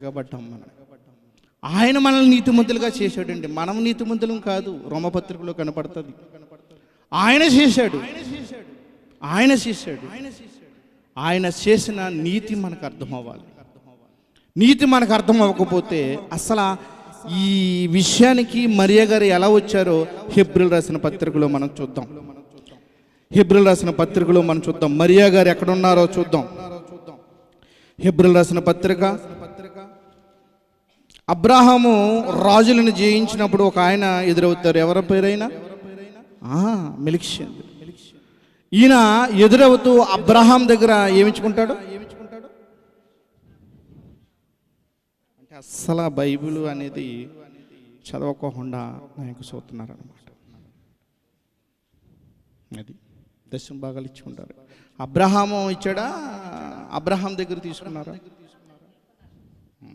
పడ్డాం మనం. ఆయన మనల్ని నీతిమంతులుగా చేశాడండి. మనం నీతిమంతులం కాదు, రోమపత్రికలో కనపడుతుంది. ఆయన చేశాడు, ఆయన చేశాడు. ఆయన చేసిన నీతి మనకు అర్థం అవ్వాలి. నీతి మనకు అర్థం అవ్వకపోతే అసలు ఈ విషయానికి మరియ గారు ఎలా వచ్చారో హెబ్రీయులు రాసిన పత్రికలో మనం చూద్దాం. హెబ్రీయులు రాసిన పత్రికలో మనం చూద్దాం. మరియ గారు ఎక్కడున్నారో చూద్దాం. హెబ్రీయులు రాసిన పత్రిక. అబ్రాహాము రాజులను జయించినప్పుడు ఒక ఆయన ఎదురవుతారు. ఎవరి పేరైనా? మెలిక్షేంద్రు. ఈయన ఎదురవుతూ అబ్రహాం దగ్గర ఏమించుకుంటాడు అంటే అస్సలు బైబిల్ అనేది చదవకోకుండా నాకు చూస్తున్నారు అనమాట. అది దశమ భాగాలు ఇచ్చుకుంటారు. అబ్రహాము ఇచ్చాడా, అబ్రహాం దగ్గర తీసుకున్నారా?